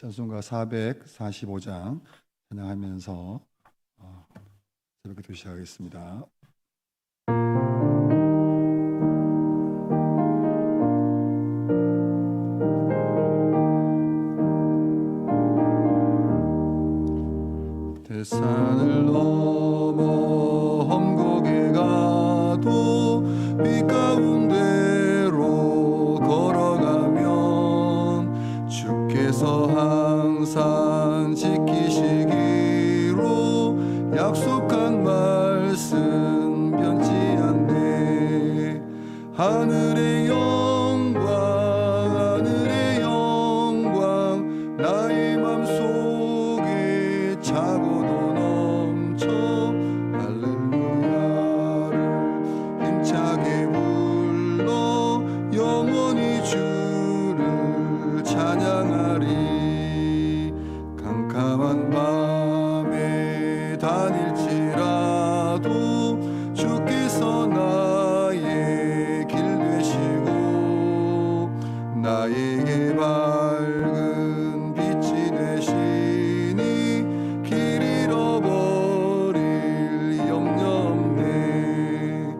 찬송가 445장 찬양하면서 새벽 기도 시작하겠습니다. 대산을 넘어 험곡에 가도 빛 가운데로 걸어가면 주께서 항상 지키시기로 약속한 말씀 변치 않네. 하늘의 영광 하늘의 영광 나의 맘속에 차고도 넘쳐 할렐루야를 힘차게 불러 영원히 주를 찬양하리. 캄캄한 밤에 다닐지라도 주께서 나의 길 되시고 나에게 밝은 빛이 되시니 길 잃어버릴 염려 없네.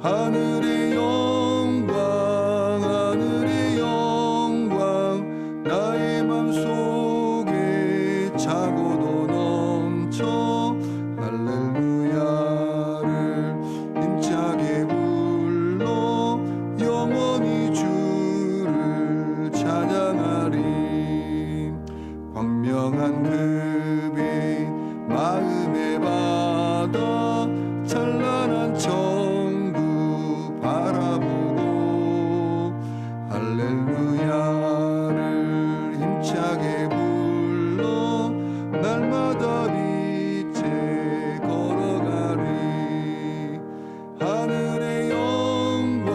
하늘의 영광 하늘의 영광 나의 맘속에 차고도 넘쳐 할렐루야를 힘차게 불러 영원히 주를 찬양하리. 광명한 그빛 마음의 바다 찬란한 천국 바라보고 할렐루야를 힘차게 불러 날마다 빛에 걸어가리. 하늘의 영광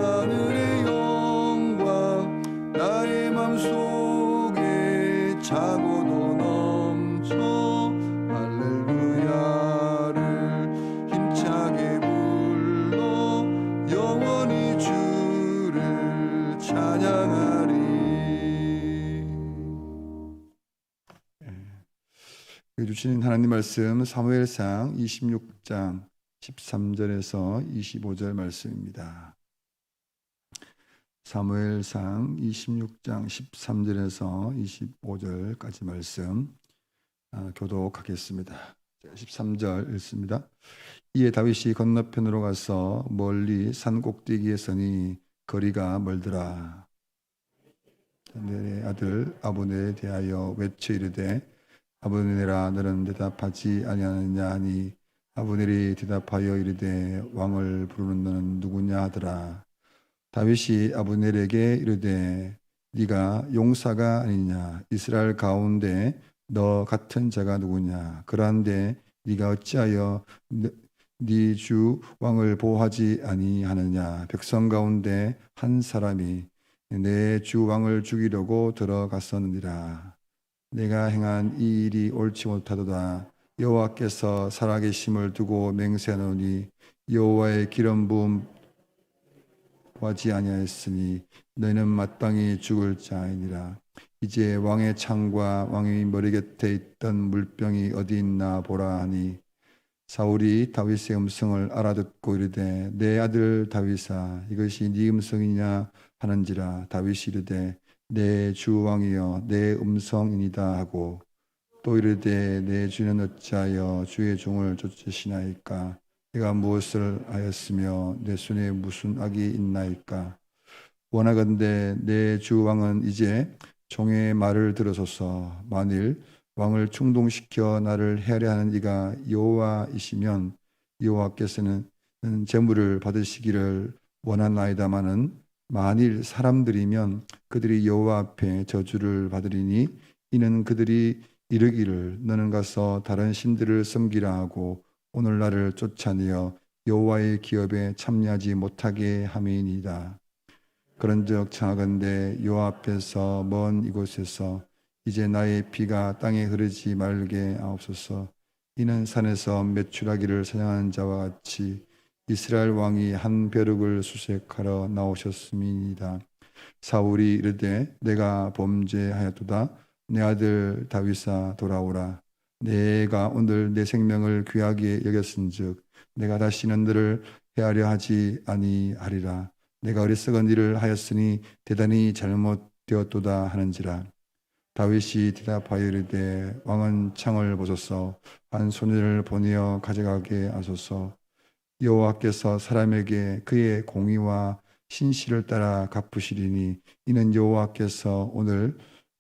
하늘의 영광 나의 맘속에 차고도 넘쳐 할렐루야를 힘차게 불러 영원히 주를 찬양하리. 주신 하나님 말씀 사무엘상 26장 13절에서 25절 말씀입니다. 사무엘상 26장 13절에서 25절까지 말씀 교독하겠습니다. 13절 읽습니다. 이에 다윗이 건너편으로 가서 멀리 산 꼭대기에 서니 거리가 멀더라. 내 아들 아브넬에 대하여 외쳐 이르되 아브넬아 너는 대답하지 아니하느냐 하니 아브넬이 대답하여 이르되 왕을 부르는 너는 누구냐 하더라. 다윗이 아브넬에게 이르되 네가 용사가 아니냐 이스라엘 가운데 너 같은 자가 누구냐. 그러한데 네가 어찌하여 네 주 왕을 보호하지 아니하느냐. 백성 가운데 한 사람이 내 주 왕을 죽이려고 들어갔었느니라. 내가 행한 이 일이 옳지 못하도다. 여호와께서 살아계심을 두고 맹세하노니 여호와의 기름 부음 구하지 아니하였으니 너희는 마땅히 죽을 자이니라. 이제 왕의 창과 왕의 머리 곁에 있던 물병이 어디 있나 보라 하니 사울이 다윗의 음성을 알아듣고 이르되 내 아들 다윗아 이것이 네 음성이냐 하는지라. 다윗이 이르되 내 주 왕이여 내 음성이니이다 하고 또 이르되 내 주는 어찌하여 주의 종을 쫓으시나이까. 내가 무엇을 하였으며 내 손에 무슨 악이 있나이까. 원하건대 내 주 왕은 이제 종의 말을 들으소서. 만일 왕을 충동시켜 나를 해하려 하는 이가 여호와이시면 여호와께서는 제물을 받으시기를 원하나이다마는 만일 사람들이면 그들이 여호와 앞에 저주를 받으리니 이는 그들이 이르기를 너는 가서 다른 신들을 섬기라 하고 오늘 나를 쫓아내어 여호와의 기업에 참여하지 못하게 함이니이다. 그런즉 청하건대 여호와 앞에서 먼 이곳에서 이제 나의 피가 땅에 흐르지 말게 하옵소서. 이는 산에서 메추라기를 사냥하는 자와 같이 이스라엘 왕이 한 벼룩을 수색하러 나오셨음이니이다. 사울이 이르되 내가 범죄하였도다. 내 아들 다윗아 돌아오라. 내가 오늘 내 생명을 귀하게 여겼은즉 내가 다시는 너를 해하려 하지 아니하리라. 내가 어리석은 일을 하였으니 대단히 잘못되었도다 하는지라. 다윗이 대답하여 이르되 왕은 창을 보소서. 한 소년을 보내어 가져가게 하소서. 여호와께서 사람에게 그의 공의와 신실을 따라 갚으시리니 이는 여호와께서 오늘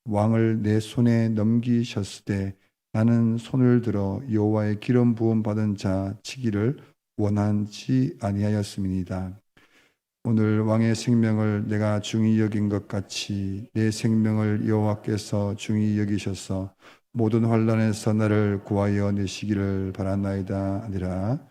왕을 내 손에 넘기셨을 때 나는 손을 들어 여호와의 기름 부음 받은 자 치기를 원하지 아니하였음이니이다. 오늘 왕의 생명을 내가 중히 여긴 것 같이 내 생명을 여호와께서 중히 여기셔서 모든 환난에서 나를 구하여 내시기를 바라나이다 아니라.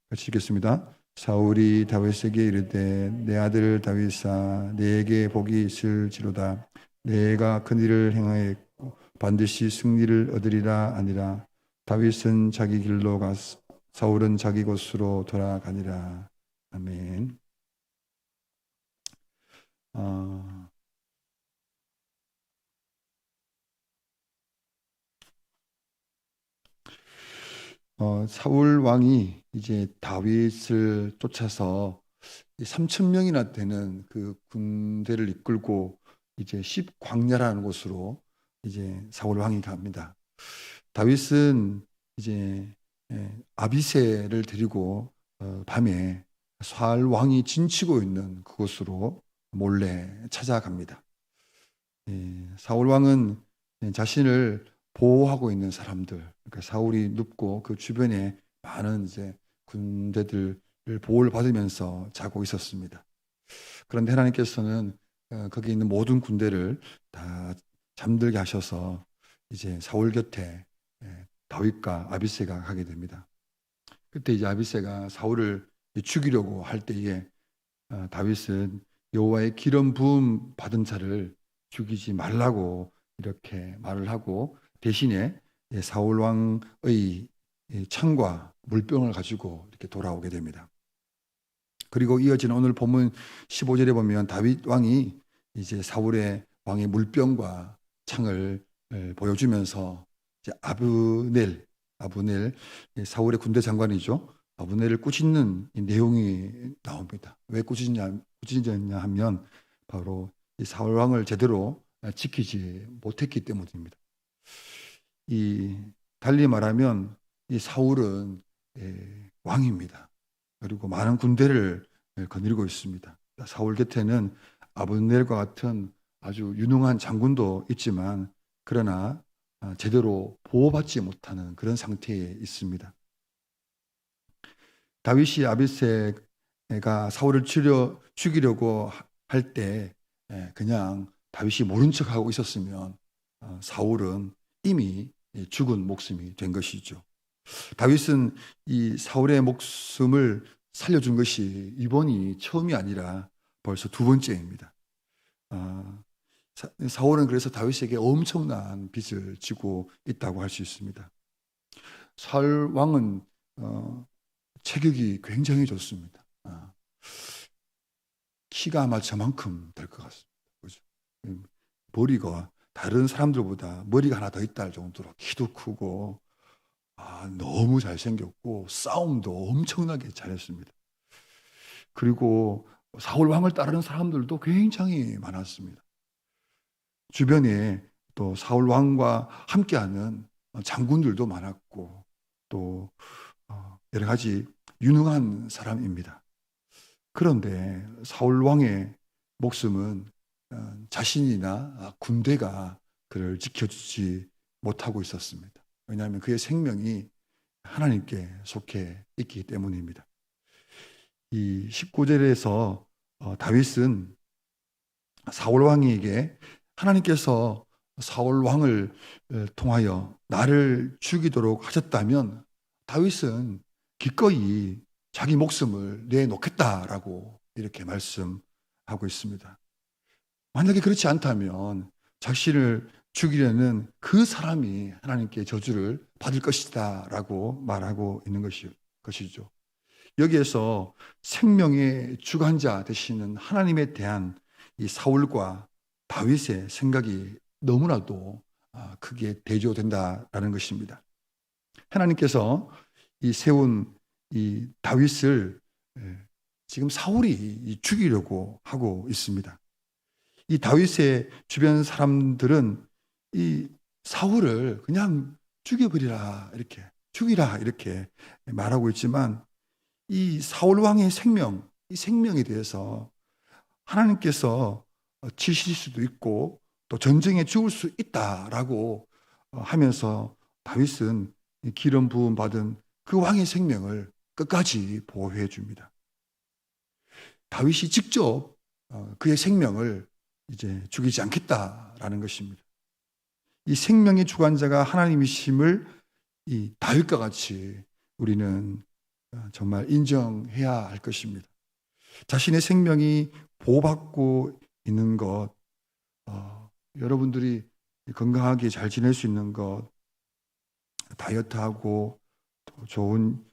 같이 읽겠습니다. 사울이 다윗에게 이르되 내 아들 다윗아 내게 복이 있을지로다. 내가 큰 일을 행하였고 반드시 승리를 얻으리라 아니라. 다윗은 자기 길로 가 사울은 자기 곳으로 돌아가니라. 아멘. 사울 왕이 이제 다윗을 쫓아서 3천 명이나 되는 그 군대를 이끌고 이제 십광야라는 곳으로 이제 사울 왕이 갑니다. 다윗은 이제 아비새를 데리고 밤에 사울 왕이 진치고 있는 그곳으로 몰래 찾아갑니다. 사울 왕은 자신을 보호하고 있는 사람들, 그러니까 사울이 눕고 그 주변에 많은 이제 군대들을 보호를 받으면서 자고 있었습니다. 그런데 하나님께서는 거기 있는 모든 군대를 다 잠들게 하셔서 이제 사울 곁에 다윗과 아비새가 가게 됩니다. 그때 이제 아비새가 사울을 죽이려고 할 때에 다윗은 여호와의 기름 부음 받은 자를 죽이지 말라고 이렇게 말을 하고 대신에 사울 왕의 창과 물병을 가지고 이렇게 돌아오게 됩니다. 그리고 이어지는 오늘 본문 15절에 보면 다윗 왕이 이제 사울의 왕의 물병과 창을 보여주면서 이제 아브넬 사울의 군대 장관이죠. 아브넬을 꾸짖는 내용이 나옵니다. 왜 꾸짖냐 하면 바로 이 사울 왕을 제대로 지키지 못했기 때문입니다. 달리 말하면 이 사울은 왕입니다. 그리고 많은 군대를 거느리고 있습니다. 사울 곁에는 아브넬과 같은 아주 유능한 장군도 있지만 그러나 제대로 보호받지 못하는 그런 상태에 있습니다. 다윗이 아비새가 사울을 죽이려고 할 때 그냥 다윗이 모른 척하고 있었으면 사울은 이미 죽은 목숨이 된 것이죠. 다윗은 이 사울의 목숨을 살려준 것이 이번이 처음이 아니라 벌써 두 번째입니다. 사울은 그래서 다윗에게 엄청난 빚을 지고 있다고 할 수 있습니다. 사울 왕은 체격이 굉장히 좋습니다. 키가 아마 저만큼 될 것 같습니다. 그죠? 머리가 다른 사람들보다 머리가 하나 더 있다 할 정도로 키도 크고 너무 잘생겼고 싸움도 엄청나게 잘했습니다. 그리고 사울 왕을 따르는 사람들도 굉장히 많았습니다. 주변에 또 사울 왕과 함께하는 장군들도 많았고 또 여러 가지 유능한 사람입니다. 그런데 사울 왕의 목숨은 자신이나 군대가 그를 지켜주지 못하고 있었습니다. 왜냐하면 그의 생명이 하나님께 속해 있기 때문입니다. 이 19절에서 다윗은 사울 왕에게 하나님께서 사울 왕을 통하여 나를 죽이도록 하셨다면 다윗은 기꺼이 자기 목숨을 내놓겠다라고 이렇게 말씀하고 있습니다. 만약에 그렇지 않다면 자신을 죽이려는 그 사람이 하나님께 저주를 받을 것이다 라고 말하고 있는 것이죠. 여기에서 생명의 주관자 되시는 하나님에 대한 이 사울과 다윗의 생각이 너무나도 크게 대조된다라는 것입니다. 하나님께서 이 세운 이 다윗을 지금 사울이 죽이려고 하고 있습니다. 이 다윗의 주변 사람들은 이 사울을 그냥 죽이라 이렇게 말하고 있지만 이 사울 왕의 생명, 이 생명에 대해서 하나님께서 치실 수도 있고 또 전쟁에 죽을 수 있다라고 하면서 다윗은 기름 부음 받은 그 왕의 생명을 끝까지 보호해 줍니다. 다윗이 직접 그의 생명을 이제 죽이지 않겠다라는 것입니다. 이 생명의 주관자가 하나님이심을 이 다윗과 같이 우리는 정말 인정해야 할 것입니다. 자신의 생명이 보호받고 있는 것, 여러분들이 건강하게 잘 지낼 수 있는 것, 다이어트하고 또 좋은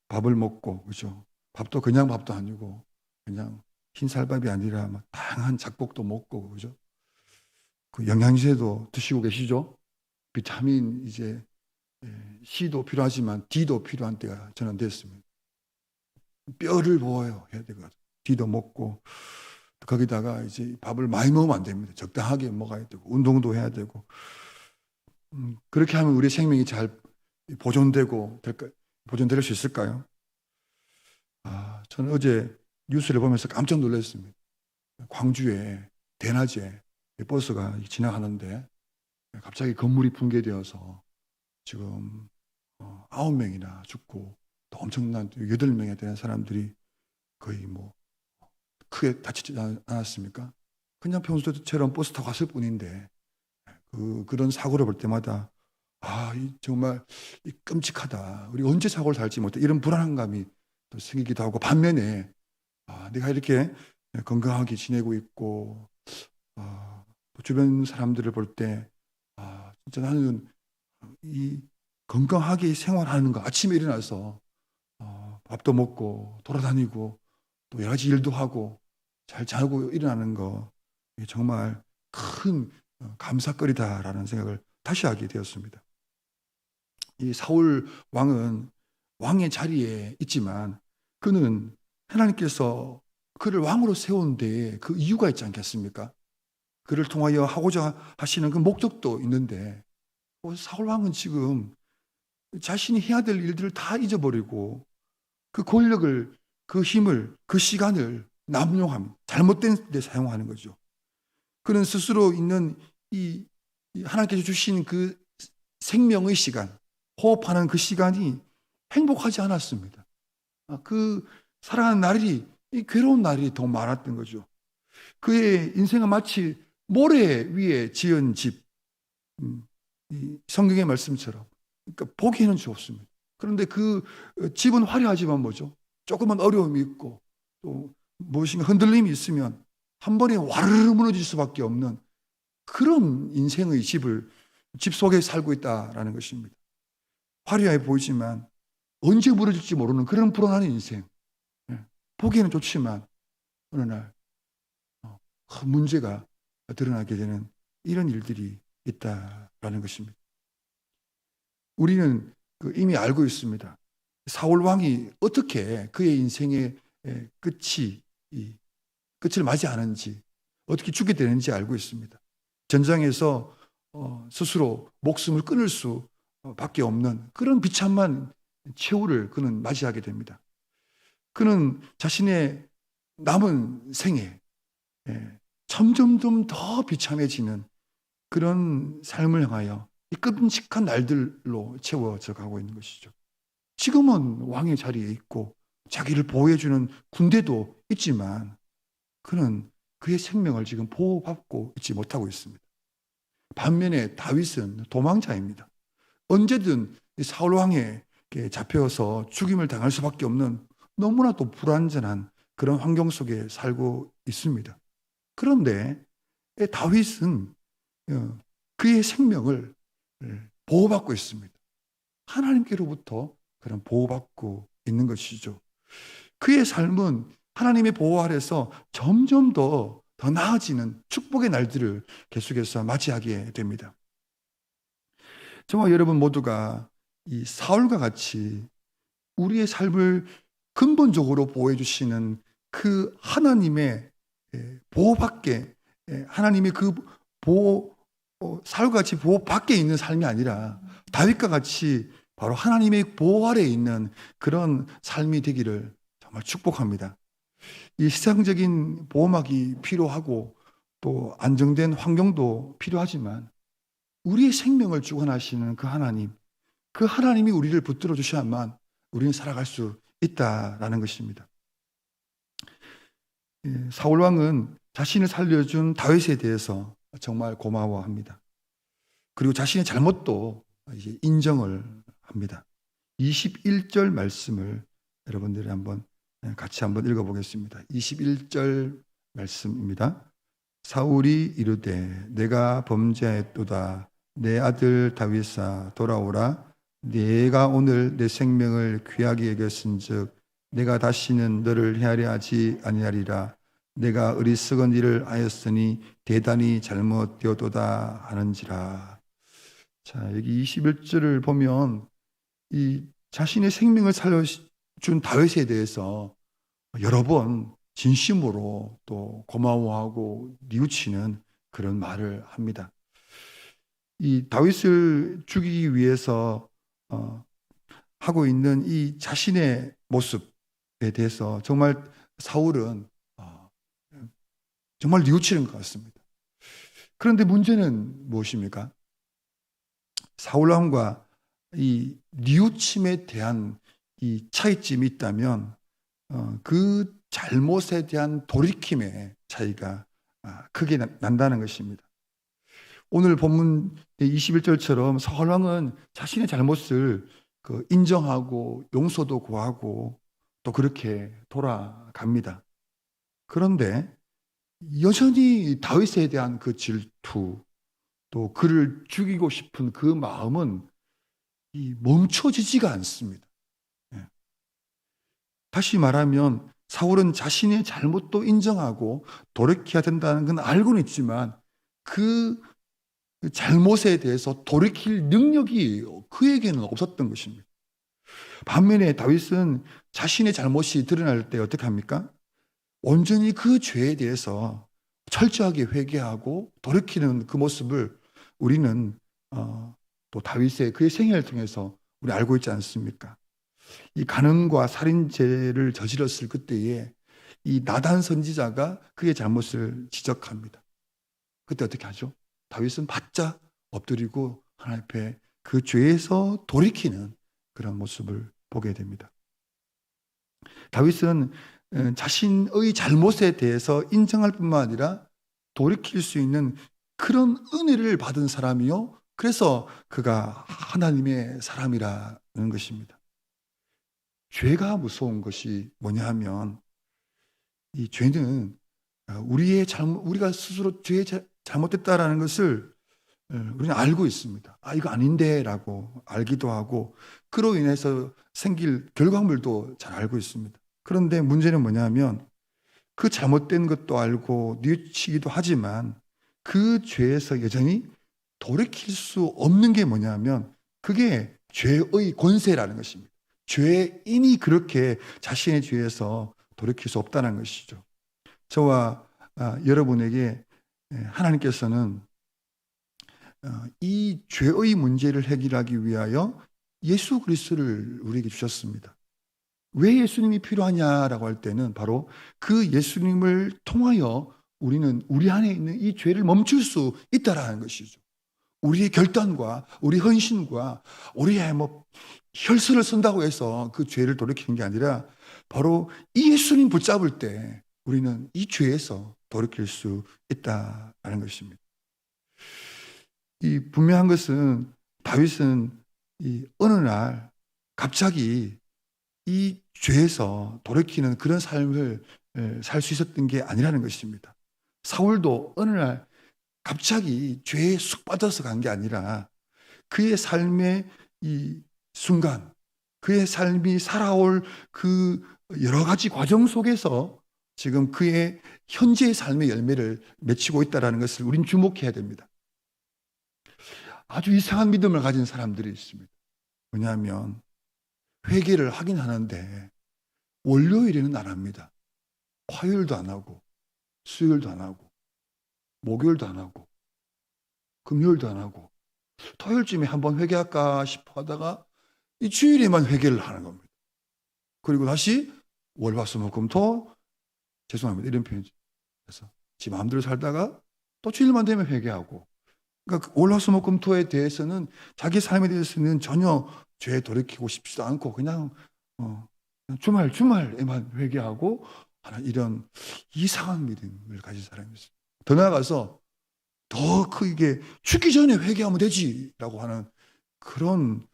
밥을 먹고, 그죠? 밥도 그냥 밥도 아니고 그냥 흰쌀밥이 아니라 막 다양한 잡곡도 먹고, 그죠? 그 영양제도 드시고 계시죠? 비타민 이제 C도 필요하지만 D도 필요한 때가 저는 됐습니다. 뼈를 보호해야 되거든. D도 먹고 거기다가 이제 밥을 많이 먹으면 안 됩니다. 적당하게 먹어야 되고 운동도 해야 되고 그렇게 하면 우리 생명이 잘 보존될 수 있을까요? 저는 어제 뉴스를 보면서 깜짝 놀랐습니다. 광주에 대낮에 버스가 지나가는데 갑자기 건물이 붕괴되어서 지금 9명이나 죽고 또 엄청난 8명에 대한 사람들이 거의 뭐 크게 다치지 않았습니까? 그냥 평소처럼 버스 타고 갔을 뿐인데 그런 사고를 볼 때마다 정말 끔찍하다. 우리 언제 사고를 달지 못해 이런 불안한 감이 또 생기기도 하고 반면에 내가 이렇게 건강하게 지내고 있고 주변 사람들을 볼 때 진짜 나는 이 건강하게 생활하는 거 아침에 일어나서 밥도 먹고 돌아다니고 또 여러 가지 일도 하고 잘 자고 일어나는 거 정말 큰 감사거리다라는 생각을 다시 하게 되었습니다. 이 사울 왕은 왕의 자리에 있지만 그는 하나님께서 그를 왕으로 세운 데에 그 이유가 있지 않겠습니까? 그를 통하여 하고자 하시는 그 목적도 있는데 사울 왕은 지금 자신이 해야 될 일들을 다 잊어버리고 그 권력을, 그 힘을, 그 시간을 남용함, 잘못된 데 사용하는 거죠. 그는 스스로 있는 이 하나님께서 주신 그 생명의 시간, 호흡하는 그 시간이 행복하지 않았습니다. 그 살아가는 날이 괴로운 날이 더 많았던 거죠. 그의 인생은 마치 모래 위에 지은 집, 이 성경의 말씀처럼 그러니까 보기에는 좋습니다. 그런데 그 집은 화려하지만 뭐죠? 조금만 어려움이 있고 또 무엇인가 흔들림이 있으면 한 번에 와르르 무너질 수밖에 없는 그런 인생의 집 속에 살고 있다라는 것입니다. 화려해 보이지만 언제 무너질지 모르는 그런 불안한 인생. 보기에는 좋지만 어느 날 큰 문제가 드러나게 되는 이런 일들이 있다라는 것입니다. 우리는 이미 알고 있습니다. 사울 왕이 어떻게 그의 인생의 끝을 맞이하는지, 어떻게 죽게 되는지 알고 있습니다. 전장에서 스스로 목숨을 끊을 수밖에 없는 그런 비참한 최후를 그는 맞이하게 됩니다. 그는 자신의 남은 생에 점점점 더 비참해지는 그런 삶을 향하여 이 끔찍한 날들로 채워져 가고 있는 것이죠. 지금은 왕의 자리에 있고 자기를 보호해주는 군대도 있지만 그는 그의 생명을 지금 보호받고 있지 못하고 있습니다. 반면에 다윗은 도망자입니다. 언제든 사울 왕에게 잡혀서 죽임을 당할 수밖에 없는 너무나도 불완전한 그런 환경 속에 살고 있습니다. 그런데 다윗은 그의 생명을 보호받고 있습니다. 하나님께로부터 그런 보호받고 있는 것이죠. 그의 삶은 하나님의 보호 아래서 점점 더 더 나아지는 축복의 날들을 계속해서 맞이하게 됩니다. 저와 여러분 모두가 이 사울과 같이 우리의 삶을 근본적으로 보호해 주시는 그 하나님의 보호 밖에, 하나님의 그 보호, 사울과 같이 보호 밖에 있는 삶이 아니라 다윗과 같이 바로 하나님의 보호 아래에 있는 그런 삶이 되기를 정말 축복합니다. 이 세상적인 보호막이 필요하고 또 안정된 환경도 필요하지만 우리의 생명을 주관하시는 그 하나님, 그 하나님이 우리를 붙들어 주셔야만 우리는 살아갈 수 있다라는 것입니다. 사울 왕은 자신을 살려준 다윗에 대해서 정말 고마워합니다. 그리고 자신의 잘못도 이제 인정을 합니다. 21절 말씀을 여러분들이 같이 한번 읽어보겠습니다. 21절 말씀입니다. 사울이 이르되 내가 범죄하였도다. 내 아들 다윗아 돌아오라. 내가 오늘 내 생명을 귀하게 여겼은즉 내가 다시는 너를 헤아려 하지 아니하리라. 내가 어리석은 일을 하였으니 대단히 잘못되었도다 하는지라. 자, 여기 21절을 보면 이 자신의 생명을 살려준 다윗에 대해서 여러 번 진심으로 또 고마워하고 뉘우치는 그런 말을 합니다. 이 다윗을 죽이기 위해서 하고 있는 이 자신의 모습에 대해서 정말 사울은 정말 뉘우치는 것 같습니다. 그런데 문제는 무엇입니까? 사울 왕과 이 뉘우침에 대한 이 차이점이 있다면 그 잘못에 대한 돌이킴의 차이가 크게 난다는 것입니다. 오늘 본문 21절처럼 사울 왕은 자신의 잘못을 인정하고 용서도 구하고 또 그렇게 돌아갑니다. 그런데 여전히 다윗에 대한 그 질투, 또 그를 죽이고 싶은 그 마음은 멈춰지지가 않습니다. 다시 말하면 사울은 자신의 잘못도 인정하고 돌이켜야 된다는 건 알고는 있지만 그 잘못에 대해서 돌이킬 능력이 그에게는 없었던 것입니다. 반면에 다윗은 자신의 잘못이 드러날 때 어떻게 합니까? 온전히 그 죄에 대해서 철저하게 회개하고 돌이키는 그 모습을 우리는 또 다윗의 그의 생애를 통해서 우리 알고 있지 않습니까? 이 간음과 살인죄를 저질렀을 그때에 이 나단 선지자가 그의 잘못을 지적합니다. 그때 어떻게 하죠? 다윗은 바짝 엎드리고 하나님 앞에 그 죄에서 돌이키는 그런 모습을 보게 됩니다. 다윗은 자신의 잘못에 대해서 인정할 뿐만 아니라 돌이킬 수 있는 그런 은혜를 받은 사람이요. 그래서 그가 하나님의 사람이라는 것입니다. 죄가 무서운 것이 뭐냐 하면 이 죄는 우리가 스스로 죄에 잘못됐다라는 것을 우리는 알고 있습니다. 이거 아닌데 라고 알기도 하고 그로 인해서 생길 결과물도 잘 알고 있습니다. 그런데 문제는 뭐냐면 그 잘못된 것도 알고 뉘우치기도 하지만 그 죄에서 여전히 돌이킬 수 없는 게 뭐냐면 그게 죄의 권세라는 것입니다. 죄인이 그렇게 자신의 죄에서 돌이킬 수 없다는 것이죠. 저와 여러분에게 하나님께서는 이 죄의 문제를 해결하기 위하여 예수 그리스도를 우리에게 주셨습니다. 왜 예수님이 필요하냐라고 할 때는 바로 그 예수님을 통하여 우리는 우리 안에 있는 이 죄를 멈출 수 있다라는 것이죠. 우리의 결단과 우리 헌신과 우리의 혈서를 쓴다고 해서 그 죄를 돌이키는 게 아니라 바로 이 예수님 붙잡을 때 우리는 이 죄에서 돌이킬 수 있다는 것입니다. 이 분명한 것은 다윗은 어느 날 갑자기 이 죄에서 돌이키는 그런 삶을 살 수 있었던 게 아니라는 것입니다. 사울도 어느 날 갑자기 죄에 쑥 빠져서 간 게 아니라 그의 삶의 이 순간, 그의 삶이 살아올 그 여러 가지 과정 속에서 지금 그의 현재의 삶의 열매를 맺히고 있다는 것을 우린 주목해야 됩니다. 아주 이상한 믿음을 가진 사람들이 있습니다. 왜냐하면 회개를 하긴 하는데 월요일에는 안 합니다. 화요일도 안 하고 수요일도 안 하고 목요일도 안 하고 금요일도 안 하고 토요일쯤에 한번 회개할까 싶어 하다가 이 주일에만 회개를 하는 겁니다. 그리고 다시 월화수목금토 죄송합니다. 이런 표현이죠. 그래서 지 마음대로 살다가 또 주일만 되면 회개하고, 그러니까 월화수목금토에 대해서는 자기 삶에 대해서는 전혀 죄에 돌이키고 싶지도 않고 그냥 주말에만 회개하고 하는 이런 이상한 믿음을 가진 사람이 있습니다. 더 나아가서 더 크게 죽기 전에 회개하면 되지라고 하는 그런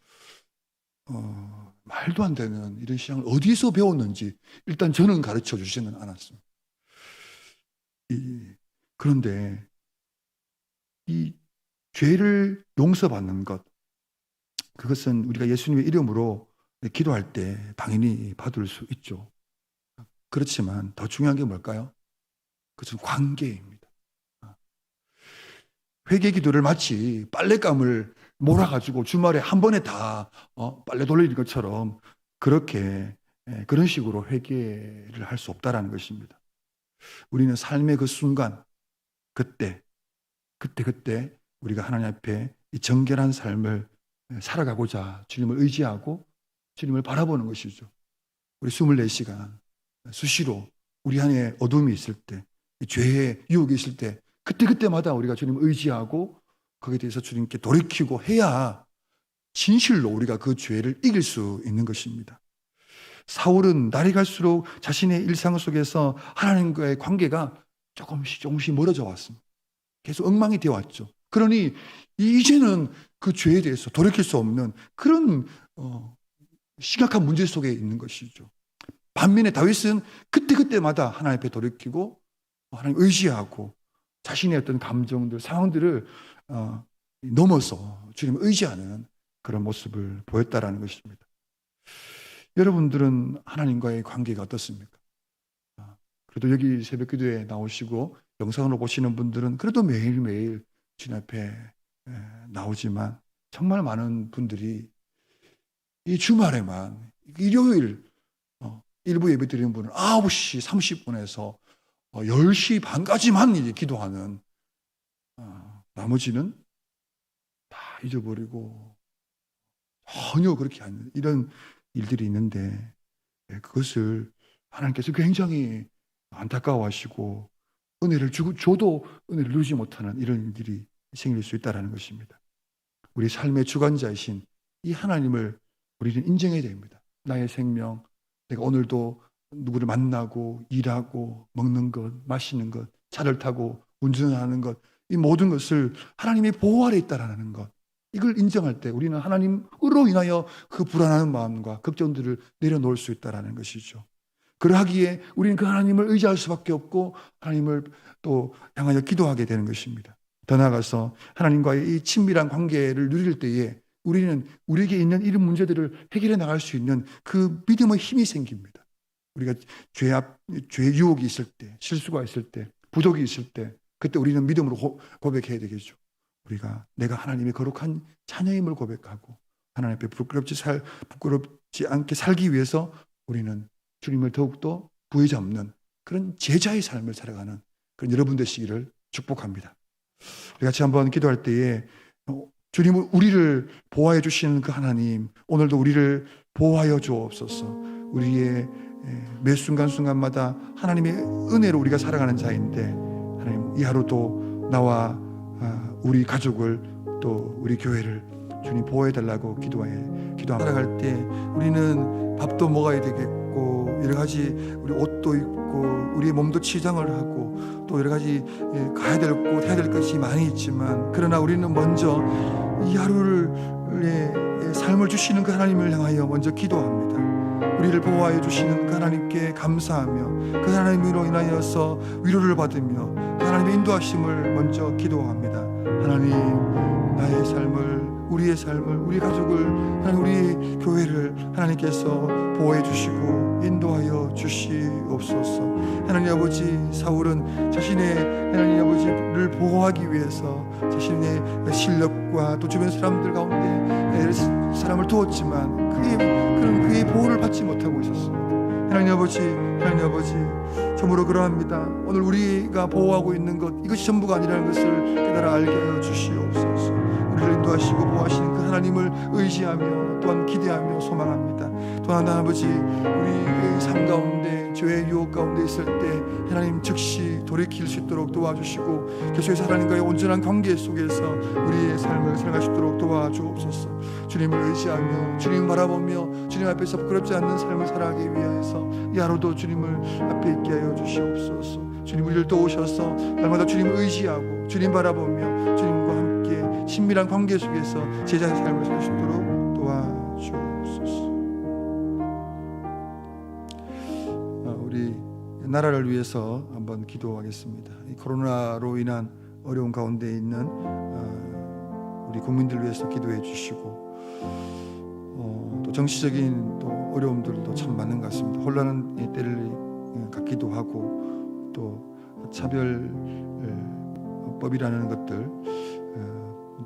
말도 안 되는 이런 신앙을 어디서 배웠는지 일단 저는 가르쳐 주지는 않았습니다. 그런데 이 죄를 용서받는 것, 그것은 우리가 예수님의 이름으로 기도할 때 당연히 받을 수 있죠. 그렇지만 더 중요한 게 뭘까요? 그것은 관계입니다. 회개 기도를 마치 빨랫감을 몰아가지고 주말에 한 번에 다 빨래 돌리는 것처럼 그렇게 그런 식으로 회개를 할 수 없다라는 것입니다. 우리는 삶의 그 순간 그때 우리가 하나님 앞에 이 정결한 삶을 살아가고자 주님을 의지하고 주님을 바라보는 것이죠. 우리 24시간 수시로 우리 안에 어둠이 있을 때, 죄의 유혹이 있을 때 그때마다 우리가 주님을 의지하고 거기에 대해서 주님께 돌이키고 해야 진실로 우리가 그 죄를 이길 수 있는 것입니다. 사울은 날이 갈수록 자신의 일상 속에서 하나님과의 관계가 조금씩 멀어져 왔습니다. 계속 엉망이 되어 왔죠. 그러니 이제는 그 죄에 대해서 돌이킬 수 없는 그런 심각한 문제 속에 있는 것이죠. 반면에 다윗은 그때마다 하나님 앞에 돌이키고 하나님 의지하고 자신의 어떤 감정들, 상황들을 넘어서 주님을 의지하는 그런 모습을 보였다라는 것입니다. 여러분들은 하나님과의 관계가 어떻습니까? 그래도 여기 새벽기도에 나오시고 영상으로 보시는 분들은 그래도 매일매일 주님 앞에 나오지만 정말 많은 분들이 이 주말에만 일요일 일부 예배 드리는 분은 9시 30분에서 10시 반까지만 이제 기도하는, 나머지는 다 잊어버리고 전혀 그렇게 하는 이런 일들이 있는데, 그것을 하나님께서 굉장히 안타까워하시고 은혜를 줘도 은혜를 누리지 못하는 이런 일들이 생길 수 있다는 것입니다. 우리 삶의 주관자이신 이 하나님을 우리는 인정해야 됩니다. 나의 생명, 내가 오늘도 누구를 만나고 일하고 먹는 것, 마시는 것, 차를 타고 운전하는 것, 이 모든 것을 하나님의 보호 아래 있다라는 것, 이걸 인정할 때 우리는 하나님으로 인하여 그 불안한 마음과 걱정들을 내려놓을 수 있다는 것이죠. 그러하기에 우리는 그 하나님을 의지할 수밖에 없고 하나님을 또 향하여 기도하게 되는 것입니다. 더 나아가서 하나님과의 이 친밀한 관계를 누릴 때에 우리는 우리에게 있는 이런 문제들을 해결해 나갈 수 있는 그 믿음의 힘이 생깁니다. 우리가 죄 유혹이 있을 때, 실수가 있을 때, 부족이 있을 때, 그때 우리는 믿음으로 고백해야 되겠죠. 우리가 내가 하나님의 거룩한 자녀임을 고백하고 하나님 앞에 부끄럽지 않게 살기 위해서 우리는 주님을 더욱더 부여잡는 그런 제자의 삶을 살아가는 그런 여러분 되시기를 축복합니다. 우리 같이 한번 기도할 때에 주님은 우리를 보호해 주시는 그 하나님, 오늘도 우리를 보호하여 주옵소서. 우리의 매 순간순간마다 하나님의 은혜로 우리가 살아가는 자인데, 하나님 이 하루도 나와 우리 가족을 또 우리 교회를 주님 보호해 달라고 기도하며 살아갈 때 우리는 밥도 먹어야 되겠고 여러 가지 우리 옷도 입고 우리의 몸도 치장을 하고 또 여러 가지 가야 될 곳 해야 될 것이 많이 있지만, 그러나 우리는 먼저 이 하루를 삶을 주시는 그 하나님을 향하여 먼저 기도합니다. 우리를 보호하여 주시는 그 하나님께 감사하며 그 하나님으로 인하여서 위로를 받으며 하나님의 인도하심을 먼저 기도합니다. 하나님, 나의 삶을 우리의 삶을, 우리 가족을, 하나님 우리 교회를 하나님께서 보호해 주시고 인도하여 주시옵소서. 하나님 아버지, 사울은 자신의 하나님 아버지를 보호하기 위해서 자신의 실력과 또 주변 사람들 가운데 사람을 두었지만 그의 보호를 받지 못하고 있었습니다. 하나님 아버지, 하나님 아버지, 참으로 그러합니다. 오늘 우리가 보호하고 있는 것, 이것이 전부가 아니라는 것을 깨달아 알게 하여 주시옵소서. 우리를 인도하시고 보호하시는 그 하나님을 의지하며 또한 기대하며 소망합니다. 또한 하나님 아버지, 우리의 삶 가운데 죄의 유혹 가운데 있을 때 하나님 즉시 돌이킬 수 있도록 도와주시고 계속해서 하나님과의 온전한 관계 속에서 우리의 삶을 살아갈 수 있도록 도와주옵소서. 주님을 의지하며 주님을 바라보며 주님 앞에서 부끄럽지 않는 삶을 살아가기 위해서 이 하루도 주님을 앞에 있게 하여 주시옵소서. 주님 우리를 도우셔서 날마다 주님을 의지하고 주님 바라보며 주님과 함께 친밀한 관계 속에서 제자의 삶을 살 수 있도록 도와주옵소서. 우리 나라를 위해서 한번 기도하겠습니다. 이 코로나로 인한 어려운 가운데 있는 우리 국민들 위해서 기도해 주시고 또 정치적인 또 어려움들도 참 많은 것 같습니다. 혼란의 때를 갖기도 하고 또 차별법이라는 것들,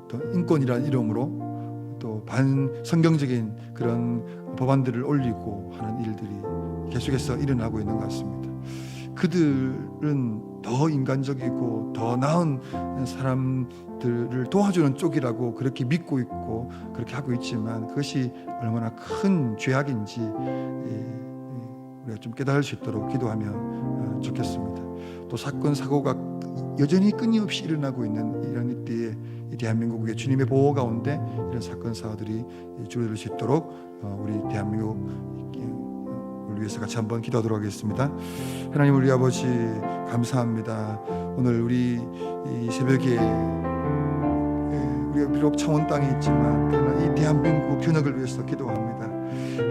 또 인권이라는 이름으로 또 반성경적인 그런 법안들을 올리고 하는 일들이 계속해서 일어나고 있는 것 같습니다. 그들은 더 인간적이고 더 나은 사람들을 도와주는 쪽이라고 그렇게 믿고 있고 그렇게 하고 있지만 그것이 얼마나 큰 죄악인지 우리가 좀 깨달을 수 있도록 기도하면 좋겠습니다. 또 사건 사고가 여전히 끊임없이 일어나고 있는 이런 이때에 대한민국의 주님의 보호 가운데 이런 사건 사고들이 줄어들 수 있도록 우리 대한민국을 위해서 같이 한번 기도하도록 하겠습니다. 하나님 우리 아버지 감사합니다. 오늘 우리 이 새벽에 우리가 비록 창원 땅에 있지만 그러나 이 대한민국 견역을 위해서 기도합니다.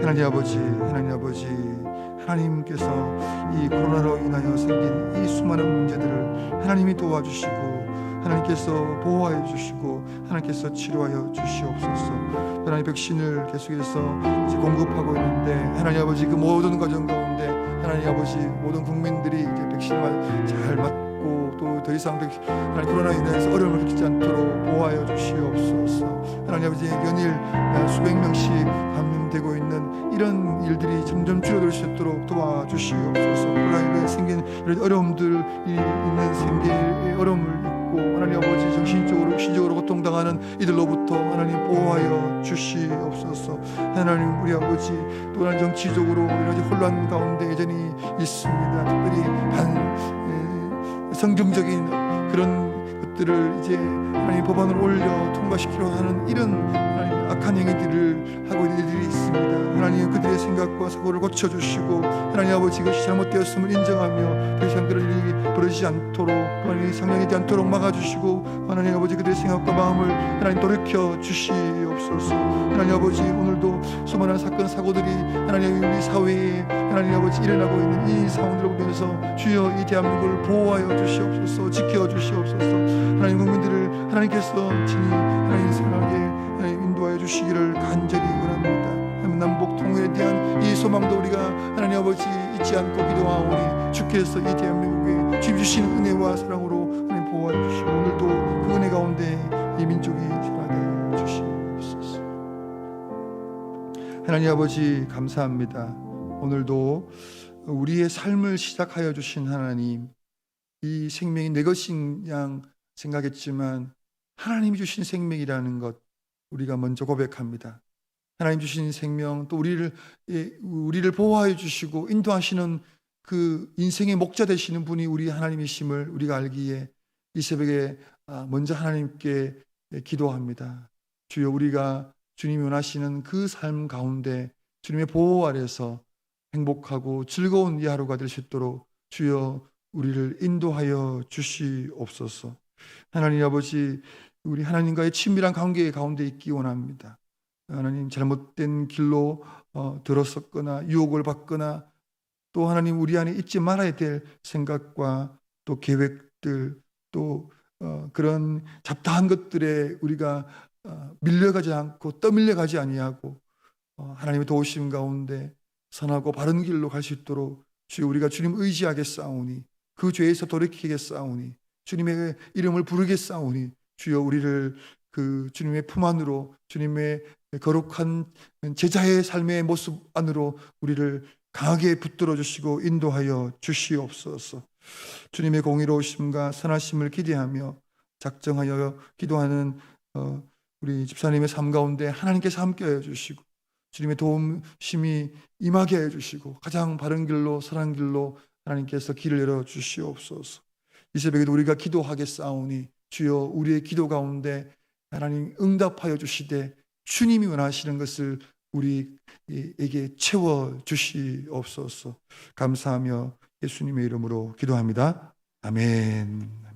하나님 아버지, 하나님 아버지, 하나님께서 이 코로나로 인하여 생긴 이 수많은 문제들을 하나님이 도와주시고 하나님께서 보호하여 주시고 하나님께서 치료하여 주시옵소서. 하나님 백신을 계속해서 이제 공급하고 있는데 하나님 아버지 그 모든 과정 가운데 하나님 아버지 모든 국민들이 이제 백신을 잘 맞고 또 더 이상 하나님 코로나로 인해서 어려움을 겪지 않도록 보호하여 주시옵소서. 하나님 아버지 연일 수백 명씩 감염되고 있는 이런 일들이 점점 줄어들 수 있도록 도와주시옵소서. 코로나로 생긴 이런 어려움들이 있는 생계의 어려움을 하나님 아버지 정신적으로 육신적으로 고통당하는 이들로부터 하나님 보호하여 주시옵소서. 하나님 우리 아버지 또 하나님 정치적으로 이런 혼란 가운데 여전히 있습니다. 특별히 성경적인 그런 것들을 이제 하나님 법안을 올려 통과시키려 하는 이런 하나님 악한 행위들을 하고 있는 이들이 있습니다. 하나님 그들의 생각과 사고를 고쳐주시고 하나님 아버지 이것이 잘못되었음을 인정하며 더 이상 그런 일이 벌어지지 않도록 하나님 상명하지 않도록 막아주시고 하나님 아버지 그들의 생각과 마음을 하나님 돌이켜 주시옵소서. 하나님 아버지 오늘도 수많은 사건 사고들이 하나님 우리 사회에 하나님 아버지 일어나고 있는 이 상황들을 보면서 주여 이 대한민국을 보호하여 주시옵소서. 지켜 주시옵소서. 하나님 국민들을 하나님께서 친히 하나님 생각에 하나님 인도하여 주시기를 간절히 원합니다. 남북 통일에 대한 이 소망도 우리가 하나님 아버지 잊지 않고 기도하오니 주께서 이 대한민국에 주님 주신 은혜와 사랑으로 하나님 보호하여 주시고 오늘도 그 은혜 가운데 이 민족이 살아가게 주시옵소서. 하나님 아버지 감사합니다. 오늘도 우리의 삶을 시작하여 주신 하나님, 이 생명이 내 것인 양 생각했지만 하나님이 주신 생명이라는 것 우리가 먼저 고백합니다. 하나님 주신 생명 또 우리를 보호하여 주시고 인도하시는 그 인생의 목자 되시는 분이 우리 하나님이심을 우리가 알기에 이 새벽에 먼저 하나님께 기도합니다. 주여 우리가 주님이 원하시는 그 삶 가운데 주님의 보호 아래서 행복하고 즐거운 이 하루가 될 수 있도록 주여 우리를 인도하여 주시옵소서. 하나님 아버지 우리 하나님과의 친밀한 관계 가운데 있기 원합니다. 하나님 잘못된 길로 들었었거나 유혹을 받거나 또 하나님 우리 안에 잊지 말아야 될 생각과 또 계획들 또 그런 잡다한 것들에 우리가 밀려가지 않고 떠밀려가지 아니하고 하나님의 도우심 가운데 선하고 바른 길로 갈 수 있도록 주여 우리가 주님 의지하겠사오니 그 죄에서 돌이키겠사오니 주님의 이름을 부르겠사오니 주여 우리를 그 주님의 품 안으로 주님의 거룩한 제자의 삶의 모습 안으로 우리를 강하게 붙들어 주시고 인도하여 주시옵소서. 주님의 공의로우심과 선하심을 기대하며 작정하여 기도하는 우리 집사님의 삶 가운데 하나님께서 함께하여 주시고 주님의 도움심이 임하게 해주시고 가장 바른 길로 선한 길로 하나님께서 길을 열어 주시옵소서. 이 새벽에도 우리가 기도하겠사오니 주여 우리의 기도 가운데 하나님 응답하여 주시되 주님이 원하시는 것을 우리에게 채워 주시옵소서. 감사하며 예수님의 이름으로 기도합니다. 아멘.